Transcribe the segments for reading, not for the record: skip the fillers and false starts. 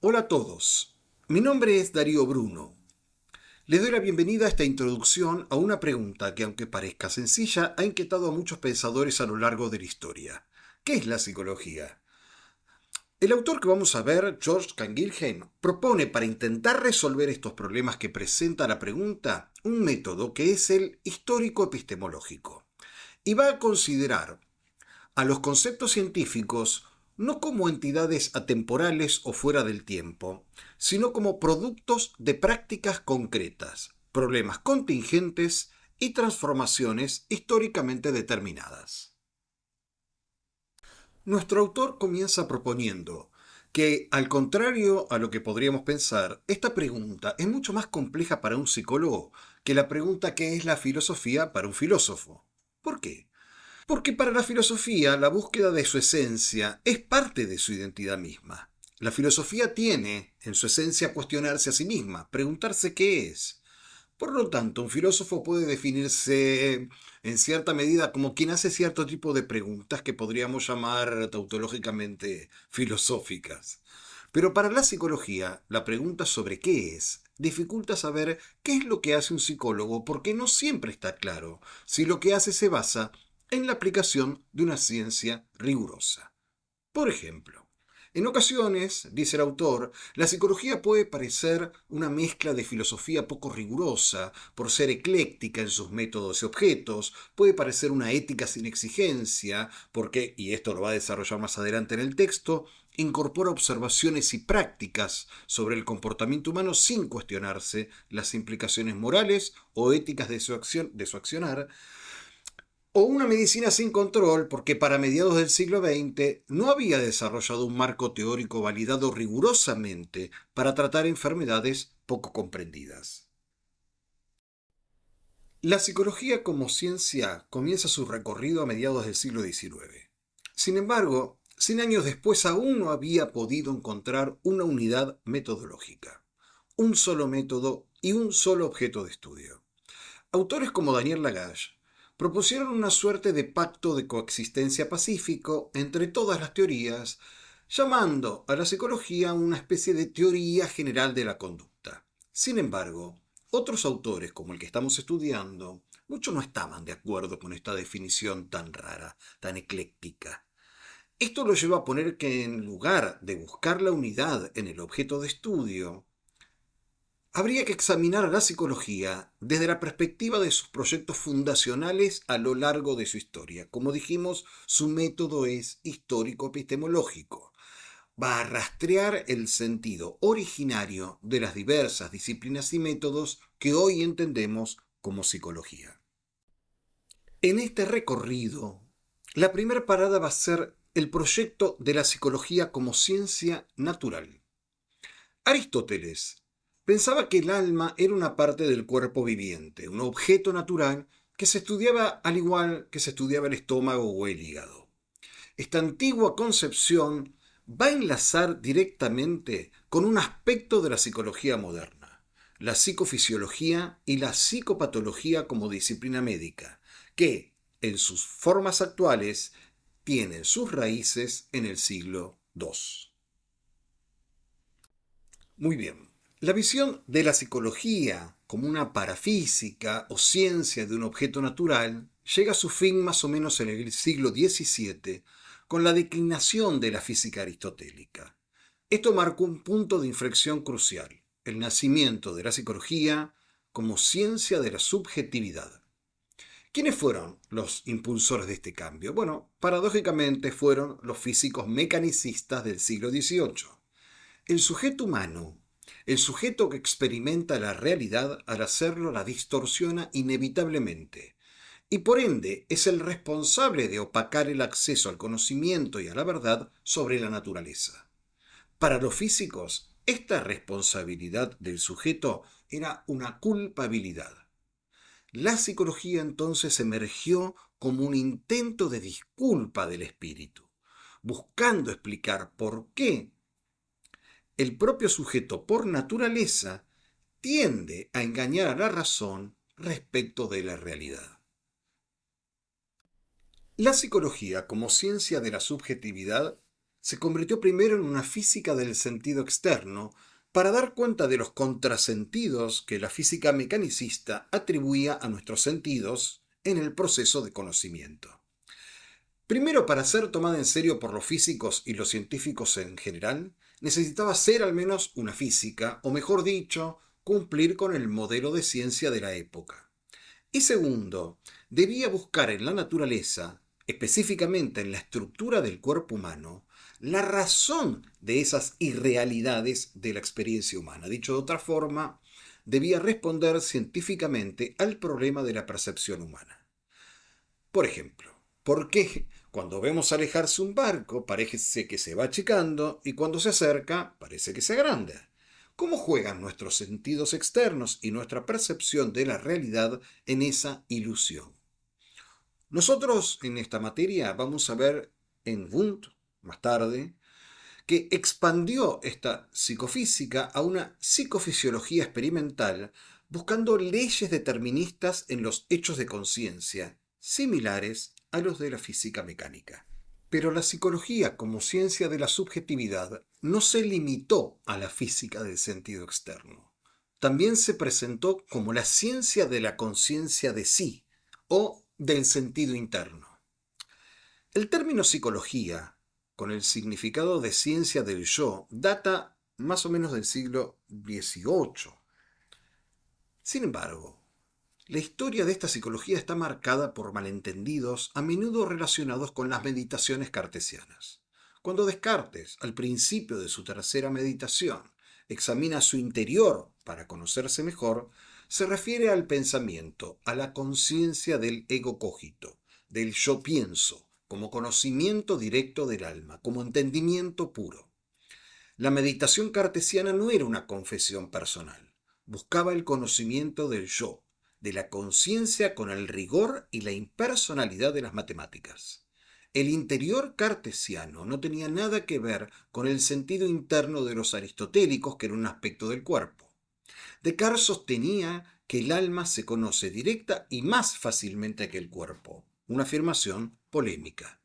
Hola a todos, mi nombre es Darío Bruno. Les doy la bienvenida a esta introducción a una pregunta que, aunque parezca sencilla, ha inquietado a muchos pensadores a lo largo de la historia. ¿Qué es la psicología? El autor que vamos a ver, George Canguilhem, propone para intentar resolver estos problemas que presenta la pregunta un método que es el histórico epistemológico y va a considerar a los conceptos científicos no como entidades atemporales o fuera del tiempo, sino como productos de prácticas concretas, problemas contingentes y transformaciones históricamente determinadas. Nuestro autor comienza proponiendo que, al contrario a lo que podríamos pensar, esta pregunta es mucho más compleja para un psicólogo que la pregunta ¿qué es la filosofía para un filósofo? ¿Por qué? Porque para la filosofía la búsqueda de su esencia es parte de su identidad misma. La filosofía tiene, en su esencia, cuestionarse a sí misma, preguntarse qué es. Por lo tanto, un filósofo puede definirse en cierta medida como quien hace cierto tipo de preguntas que podríamos llamar tautológicamente filosóficas. Pero para la psicología, la pregunta sobre qué es dificulta saber qué es lo que hace un psicólogo porque no siempre está claro si lo que hace se basa en la aplicación de una ciencia rigurosa. Por ejemplo, en ocasiones, dice el autor, la psicología puede parecer una mezcla de filosofía poco rigurosa, por ser ecléctica en sus métodos y objetos, puede parecer una ética sin exigencia, porque, y esto lo va a desarrollar más adelante en el texto, incorpora observaciones y prácticas sobre el comportamiento humano sin cuestionarse las implicaciones morales o éticas de su accionar, o una medicina sin control porque para mediados del siglo XX no había desarrollado un marco teórico validado rigurosamente para tratar enfermedades poco comprendidas. La psicología como ciencia comienza su recorrido a mediados del siglo XIX. Sin embargo, 100 años después aún no había podido encontrar una unidad metodológica, un solo método y un solo objeto de estudio. Autores como Daniel Lagache propusieron una suerte de pacto de coexistencia pacífico entre todas las teorías, llamando a la psicología una especie de teoría general de la conducta. Sin embargo, otros autores, como el que estamos estudiando, muchos no estaban de acuerdo con esta definición tan rara, tan ecléctica. Esto lo lleva a poner que en lugar de buscar la unidad en el objeto de estudio, habría que examinar a la psicología desde la perspectiva de sus proyectos fundacionales a lo largo de su historia. Como dijimos, su método es histórico-epistemológico. Va a rastrear el sentido originario de las diversas disciplinas y métodos que hoy entendemos como psicología. En este recorrido, la primera parada va a ser el proyecto de la psicología como ciencia natural. Aristóteles pensaba que el alma era una parte del cuerpo viviente, un objeto natural que se estudiaba al igual que se estudiaba el estómago o el hígado. Esta antigua concepción va a enlazar directamente con un aspecto de la psicología moderna, la psicofisiología y la psicopatología como disciplina médica, que, en sus formas actuales, tienen sus raíces en el siglo II. Muy bien. La visión de la psicología como una parafísica o ciencia de un objeto natural llega a su fin más o menos en el siglo XVII con la declinación de la física aristotélica. Esto marcó un punto de inflexión crucial, el nacimiento de la psicología como ciencia de la subjetividad. ¿Quiénes fueron los impulsores de este cambio? Bueno, paradójicamente fueron los físicos mecanicistas del siglo XVIII. El sujeto humano, el sujeto que experimenta la realidad, al hacerlo la distorsiona inevitablemente, y por ende es el responsable de opacar el acceso al conocimiento y a la verdad sobre la naturaleza. Para los físicos, esta responsabilidad del sujeto era una culpabilidad. La psicología entonces emergió como un intento de disculpa del espíritu, buscando explicar por qué el propio sujeto por naturaleza tiende a engañar a la razón respecto de la realidad. La psicología como ciencia de la subjetividad se convirtió primero en una física del sentido externo para dar cuenta de los contrasentidos que la física mecanicista atribuía a nuestros sentidos en el proceso de conocimiento. Primero, para ser tomada en serio por los físicos y los científicos en general, necesitaba ser al menos una física, o mejor dicho, cumplir con el modelo de ciencia de la época. Y segundo, debía buscar en la naturaleza, específicamente en la estructura del cuerpo humano, la razón de esas irrealidades de la experiencia humana. Dicho de otra forma, debía responder científicamente al problema de la percepción humana. Por ejemplo, ¿por qué cuando vemos alejarse un barco parece que se va achicando y cuando se acerca parece que se agranda? ¿Cómo juegan nuestros sentidos externos y nuestra percepción de la realidad en esa ilusión? Nosotros en esta materia vamos a ver en Wundt, más tarde, que expandió esta psicofísica a una psicofisiología experimental buscando leyes deterministas en los hechos de conciencia, similares a los de la física mecánica. Pero la psicología como ciencia de la subjetividad no se limitó a la física del sentido externo. También se presentó como la ciencia de la conciencia de sí o del sentido interno. El término psicología, con el significado de ciencia del yo, data más o menos del siglo XVIII. Sin embargo, la historia de esta psicología está marcada por malentendidos a menudo relacionados con las meditaciones cartesianas. Cuando Descartes, al principio de su tercera meditación, examina su interior para conocerse mejor, se refiere al pensamiento, a la conciencia del ego cogito, del yo pienso, como conocimiento directo del alma, como entendimiento puro. La meditación cartesiana no era una confesión personal, buscaba el conocimiento del yo, de la conciencia con el rigor y la impersonalidad de las matemáticas. El interior cartesiano no tenía nada que ver con el sentido interno de los aristotélicos, que era un aspecto del cuerpo. Descartes sostenía que el alma se conoce directa y más fácilmente que el cuerpo, una afirmación polémica.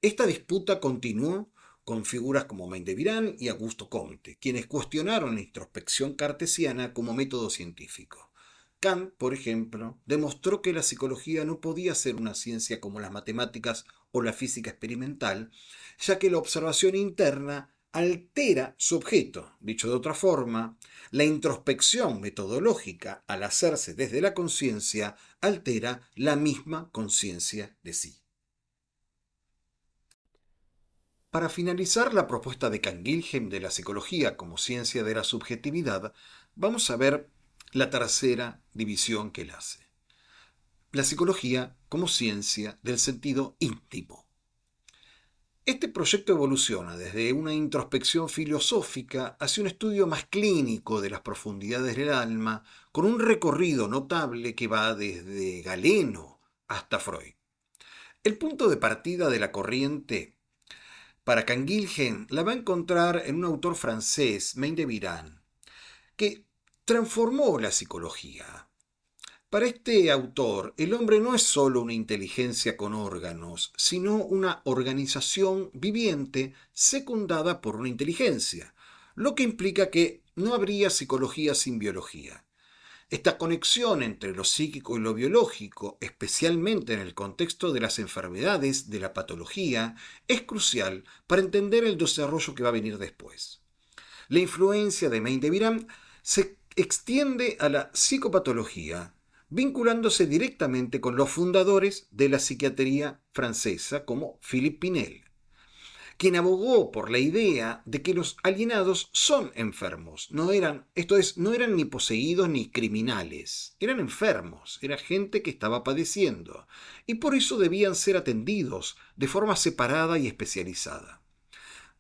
Esta disputa continuó con figuras como Maindevillán y Augusto Comte, quienes cuestionaron la introspección cartesiana como método científico. Kant, por ejemplo, demostró que la psicología no podía ser una ciencia como las matemáticas o la física experimental, ya que la observación interna altera su objeto. Dicho de otra forma, la introspección metodológica, al hacerse desde la conciencia, altera la misma conciencia de sí. Para finalizar la propuesta de Canguilhem de la psicología como ciencia de la subjetividad, vamos a ver la tercera división que él hace. La psicología como ciencia del sentido íntimo. Este proyecto evoluciona desde una introspección filosófica hacia un estudio más clínico de las profundidades del alma, con un recorrido notable que va desde Galeno hasta Freud. El punto de partida de la corriente para Canguilhem la va a encontrar en un autor francés, Maindevillán, que transformó la psicología. Para este autor, el hombre no es solo una inteligencia con órganos, sino una organización viviente secundada por una inteligencia, lo que implica que no habría psicología sin biología. Esta conexión entre lo psíquico y lo biológico, especialmente en el contexto de las enfermedades, de la patología, es crucial para entender el desarrollo que va a venir después. La influencia de Maindevillán se extiende a la psicopatología, vinculándose directamente con los fundadores de la psiquiatría francesa como Philippe Pinel, quien abogó por la idea de que los alienados son enfermos, no eran ni poseídos ni criminales, eran enfermos, era gente que estaba padeciendo, y por eso debían ser atendidos de forma separada y especializada.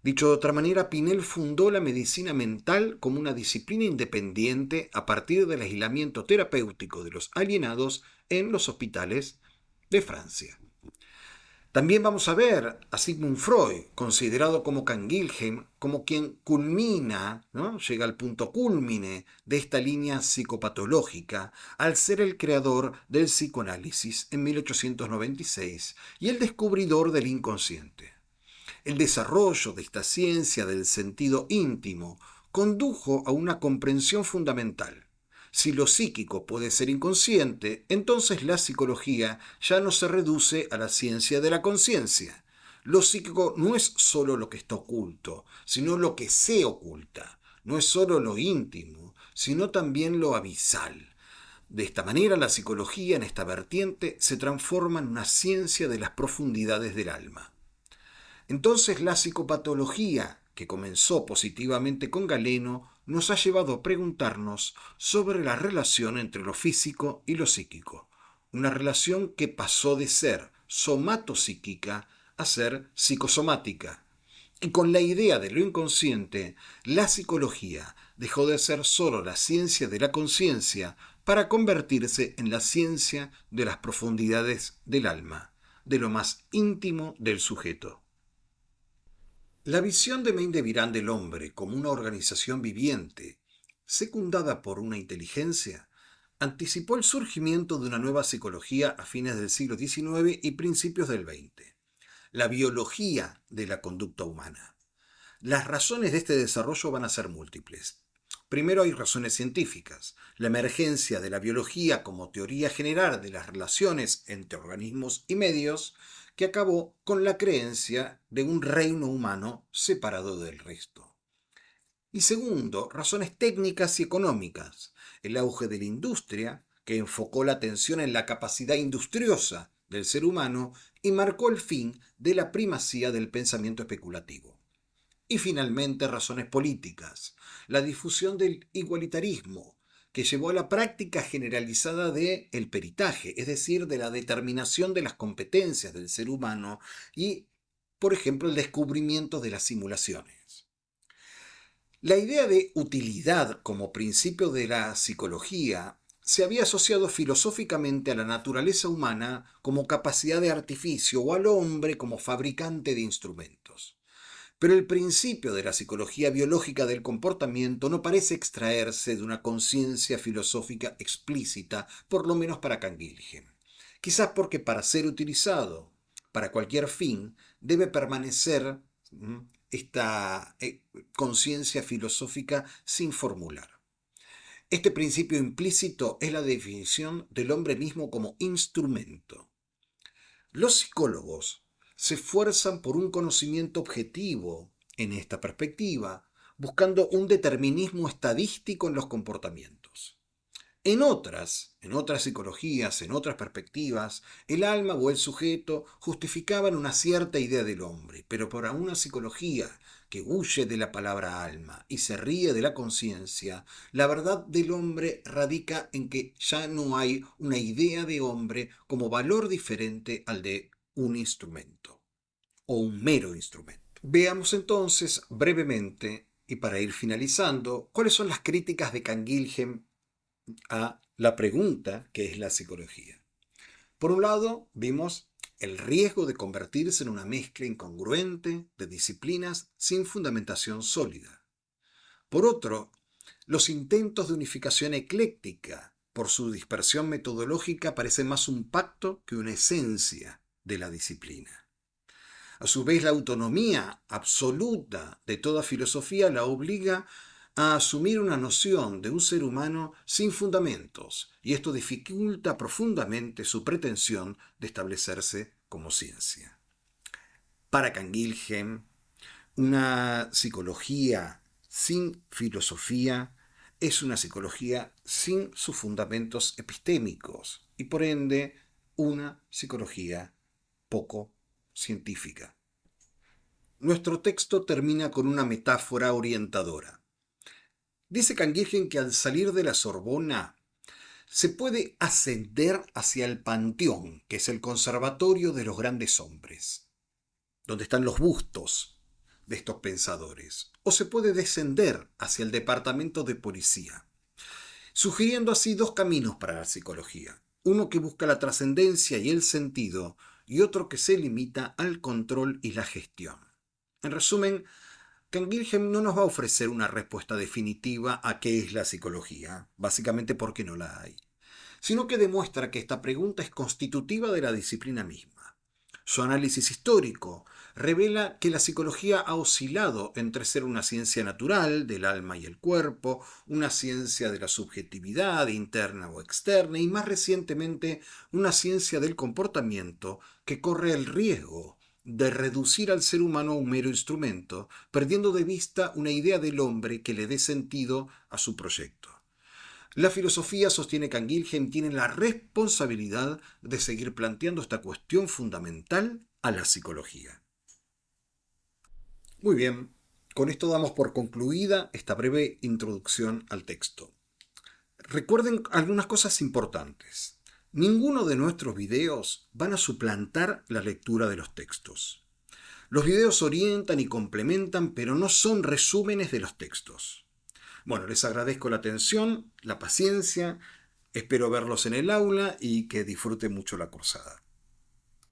Dicho de otra manera, Pinel fundó la medicina mental como una disciplina independiente a partir del aislamiento terapéutico de los alienados en los hospitales de Francia. También vamos a ver a Sigmund Freud, considerado como Canguilhem, como quien culmina, ¿no? Llega al punto cúlmine de esta línea psicopatológica, al ser el creador del psicoanálisis en 1896 y el descubridor del inconsciente. El desarrollo de esta ciencia del sentido íntimo condujo a una comprensión fundamental. Si lo psíquico puede ser inconsciente, entonces la psicología ya no se reduce a la ciencia de la conciencia. Lo psíquico no es solo lo que está oculto, sino lo que se oculta. No es solo lo íntimo, sino también lo abisal. De esta manera, la psicología en esta vertiente se transforma en una ciencia de las profundidades del alma. Entonces, la psicopatología, que comenzó positivamente con Galeno, nos ha llevado a preguntarnos sobre la relación entre lo físico y lo psíquico. Una relación que pasó de ser somatopsíquica a ser psicosomática. Y con la idea de lo inconsciente, la psicología dejó de ser solo la ciencia de la conciencia para convertirse en la ciencia de las profundidades del alma, de lo más íntimo del sujeto. La visión de Maindevírán del hombre como una organización viviente, secundada por una inteligencia, anticipó el surgimiento de una nueva psicología a fines del siglo XIX y principios del XX, la biología de la conducta humana. Las razones de este desarrollo van a ser múltiples. Primero hay razones científicas, la emergencia de la biología como teoría general de las relaciones entre organismos y medios, que acabó con la creencia de un reino humano separado del resto. Y segundo, razones técnicas y económicas, el auge de la industria, que enfocó la atención en la capacidad industriosa del ser humano y marcó el fin de la primacía del pensamiento especulativo. Y finalmente, razones políticas, la difusión del igualitarismo, que llevó a la práctica generalizada del peritaje, es decir, de la determinación de las competencias del ser humano y, por ejemplo, el descubrimiento de las simulaciones. La idea de utilidad como principio de la psicología se había asociado filosóficamente a la naturaleza humana como capacidad de artificio o al hombre como fabricante de instrumentos. Pero el principio de la psicología biológica del comportamiento no parece extraerse de una conciencia filosófica explícita, por lo menos para Canguilhem. Quizás porque para ser utilizado para cualquier fin debe permanecer esta conciencia filosófica sin formular. Este principio implícito es la definición del hombre mismo como instrumento. Los psicólogos se esfuerzan por un conocimiento objetivo en esta perspectiva, buscando un determinismo estadístico en los comportamientos. En otras psicologías, en otras perspectivas, el alma o el sujeto justificaban una cierta idea del hombre, pero para una psicología que huye de la palabra alma y se ríe de la conciencia, la verdad del hombre radica en que ya no hay una idea de hombre como valor diferente al de un instrumento o un mero instrumento. Veamos entonces brevemente, y para ir finalizando, cuáles son las críticas de Canguilhem a la pregunta que es la psicología. Por un lado, vimos el riesgo de convertirse en una mezcla incongruente de disciplinas sin fundamentación sólida. Por otro, los intentos de unificación ecléctica por su dispersión metodológica parecen más un pacto que una esencia de la disciplina. A su vez, la autonomía absoluta de toda filosofía la obliga a asumir una noción de un ser humano sin fundamentos, y esto dificulta profundamente su pretensión de establecerse como ciencia. Para Canguilhem, una psicología sin filosofía es una psicología sin sus fundamentos epistémicos y por ende una psicología poco científica. Nuestro texto termina con una metáfora orientadora. Dice Canguilhem que al salir de la Sorbona se puede ascender hacia el Panteón, que es el conservatorio de los grandes hombres, donde están los bustos de estos pensadores, o se puede descender hacia el departamento de policía, sugiriendo así dos caminos para la psicología, uno que busca la trascendencia y el sentido, y otro que se limita al control y la gestión. En resumen, Canguilhem no nos va a ofrecer una respuesta definitiva a qué es la psicología, básicamente porque no la hay, sino que demuestra que esta pregunta es constitutiva de la disciplina misma. Su análisis histórico revela que la psicología ha oscilado entre ser una ciencia natural del alma y el cuerpo, una ciencia de la subjetividad interna o externa y más recientemente una ciencia del comportamiento que corre el riesgo de reducir al ser humano a un mero instrumento, perdiendo de vista una idea del hombre que le dé sentido a su proyecto. La filosofía, sostiene Canguilhem, tiene la responsabilidad de seguir planteando esta cuestión fundamental a la psicología. Muy bien, con esto damos por concluida esta breve introducción al texto. Recuerden algunas cosas importantes. Ninguno de nuestros videos van a suplantar la lectura de los textos. Los videos orientan y complementan, pero no son resúmenes de los textos. Bueno, les agradezco la atención, la paciencia, espero verlos en el aula y que disfruten mucho la cursada.